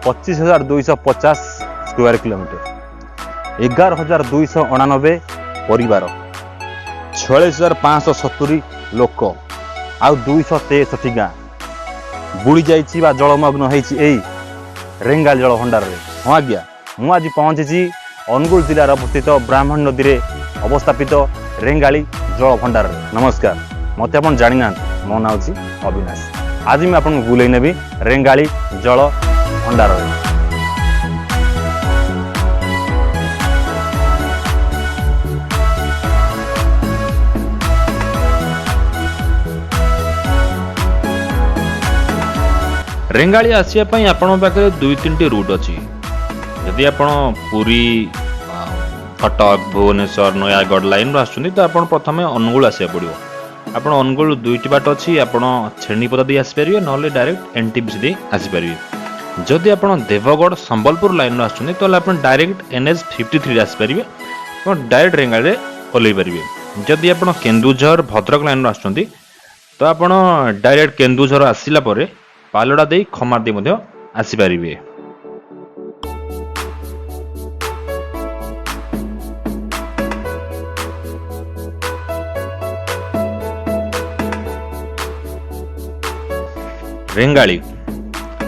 25,250 square kilometre, 11,299 परिवार, 46,570 लोक आउ 263 गाँ बुड़ी जाइछि बा जलमग्न होइछि एई रेंगाली जल भंडार रे। हाँ आज्ञा, मु आज पहुंची अनुगुल जिलार अवस्थित ब्राह्मणी नदी रे अवस्थापित रेंगाली जल भंडार रे। नमस्कार, मते आपण जानि ना, मो नाम अछि अविनाश। आज मैं आपन बुलाई नेबी रेंगाली जल भंडार रे। रेंगाली आसिया पई आपण पाखे 2-3 रूट अछि। यदि आपण पुरी, कटक, भुवनेश्वर, नयागढ़ लाइन आसुनी तो आपण प्रथमे अनुगुल आसिया पड़ियो। आपण अनुगुल 2टी बाट अछि, आपण छेणीपदा दे आसी परिबे, नले डायरेक्ट एनटीपीसी दे आसी परिबे। जदि आपण देवगढ़ संबलपुर लाइन आसुनी तो आपण डायरेक्ट NH 53 आसी परिबे, आपण डायरेक्ट रेंगाली रे ओलै परिबे। जदि आपण केन्दुझर भद्रक लाइन आसुंती तो आपण डायरेक्ट केन्दुझर आसिला परे पालड़ा दे खमार दे मध्य आसी परिबे। रेंगाली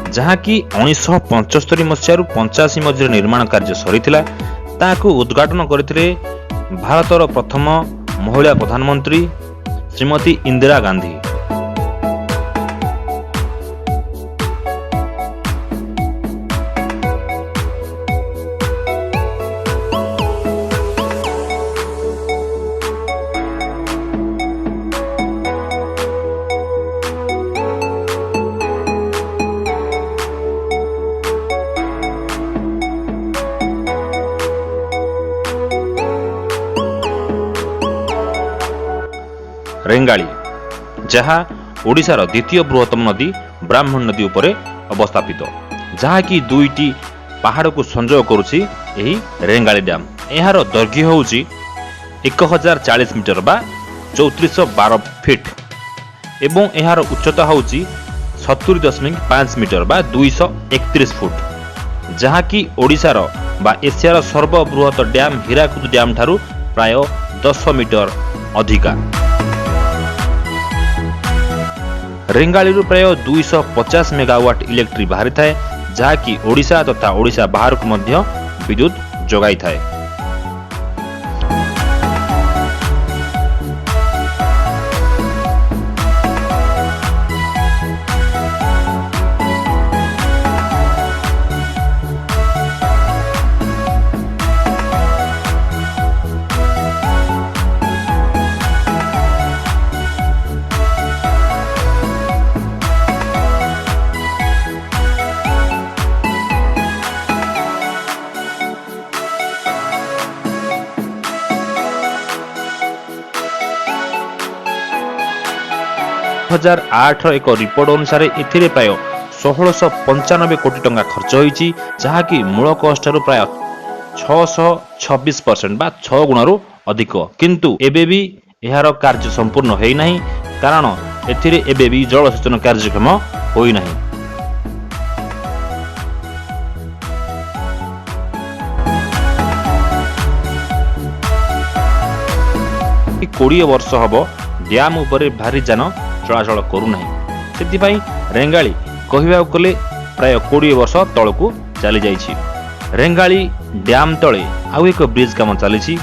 जहाँ कि 1975 मसीह 85 मध्य निर्माण कार्य सरीथिला, ताकू उद्घाटन करथिले भारतर प्रथम महिला प्रधानमंत्री श्रीमती इंदिरा गांधी। रेंगाली जहाँ ओडिशार द्वितीय बृहत्तम नदी ब्राह्मणी नदी उपरे अवस्थापित, जहाँ कि 2टी पहाड़ को संजोग करुछि एही रेंगाली डैम। यार दैर्घ्य होउछि 1040 मीटर बा 3412 फीट एवं यार उच्चता होउछि 70.5 मीटर बा 231 फुट, जहाँ कि ओडिशार बा एशियार सर्वबृहत डैम हीराकुद डैम ठारू प्राय 10 मीटर अधिका। रेंगाली प्राय 250 मेगावाट इलेक्ट्रिक बाहरी थाए, जहाँ कि ओडिशा तथा ओडिशा बाहर को मध्य विद्युत जोगाई थाए। हजार 8 एक रिपोर्ट अनुसार एथिरे प्राय 1695 कोटी टंका खर्च होईची, जहाँ कि मूल कॉस्ट प्राय 626% बा 6 गुणरू अधिक। किंतु एबे भी एहार कार्य संपूर्ण होई नाही, कारण एथिरे एबे भी जलसेचन कार्यक्रम होई नाही। कोड़े वर्ष हम डैम उपरे भारी जान चलाचल करूना, से रेंगाली कहवा गले प्राय 20 वर्ष तलकू चली जाइछि। रेंगाली डैम तले आउ एक ब्रिज काम चली,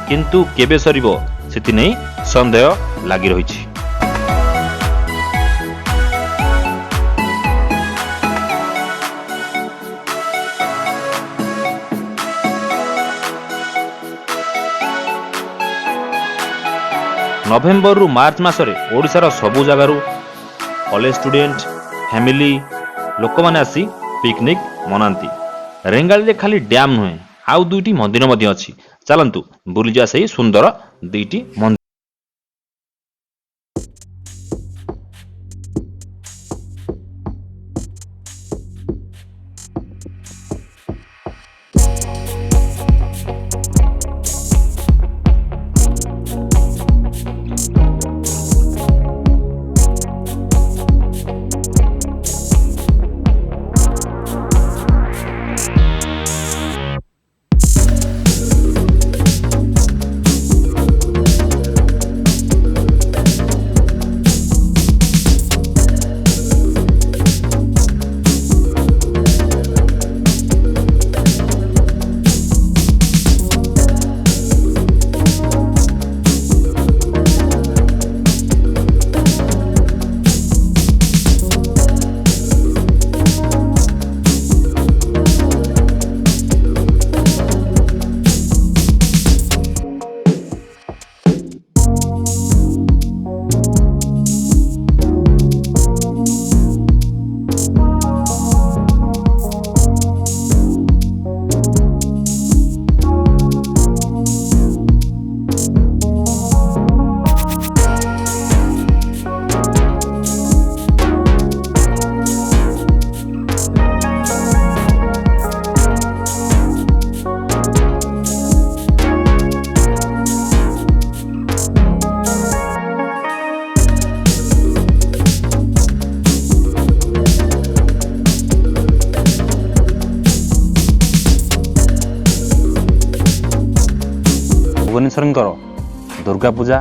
किंतु केबे सरिबो सेति नै संदेह लागि रहिछि। नवेम्बर रु मार्च मासरे ओडिशार सबु जगारू कॉलेज स्टूडेंट, ଫ୍ୟାମିଲି ଲୋକମାନେ ଆସି ପିକନିକ୍ ମନାନ୍ତି। ରେଙ୍ଗାଳିରେ ଖାଲି ଡ୍ୟାମ୍ ନୁହେଁ, ଆଉ 2ଟି ମନ୍ଦିର ମଧ୍ୟ ଅଛି। ଚାଲନ୍ତୁ ବୁଲିଯିବା ସେହି ସୁନ୍ଦର 2ଟି ମନ୍ଦିର। ଭୁବନେଶ୍ୱରଙ୍କର ଦୁର୍ଗା ପୂଜା,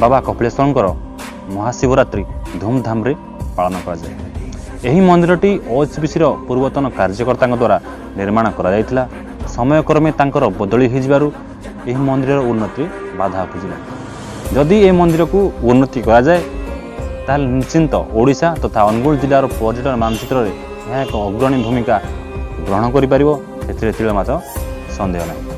ବାବା କପିଳେଶ୍ୱରଙ୍କର ମହାଶିବରାତ୍ରି ଧୁମଧାମରେ ପାଳନ କରାଯାଏ। ଏହି ମନ୍ଦିରଟି OHBCର ପୂର୍ବତନ କାର୍ଯ୍ୟକର୍ତ୍ତାଙ୍କ ଦ୍ୱାରା ନିର୍ମାଣ କରାଯାଇଥିଲା। ସମୟକ୍ରମେ ତାଙ୍କର ବଦଳି ହୋଇଯିବାରୁ ଏହି ମନ୍ଦିରର ଉନ୍ନତି ବାଧା ଉପୁଜିଲା। ଯଦି ଏହି ମନ୍ଦିରକୁ ଉନ୍ନତି କରାଯାଏ ତାହେଲେ ନିଶ୍ଚିନ୍ତ ଓଡ଼ିଶା ତଥା ଅନୁଗୁଳ ଜିଲ୍ଲାର ପର୍ଯ୍ୟଟନ ମାନଚିତ୍ରରେ ଏହା ଏକ ଅଗ୍ରଣୀ ଭୂମିକା ଗ୍ରହଣ କରିପାରିବ, ଏଥିରେ ତିଳେ ମାତ୍ର ସନ୍ଦେହ ନାହିଁ।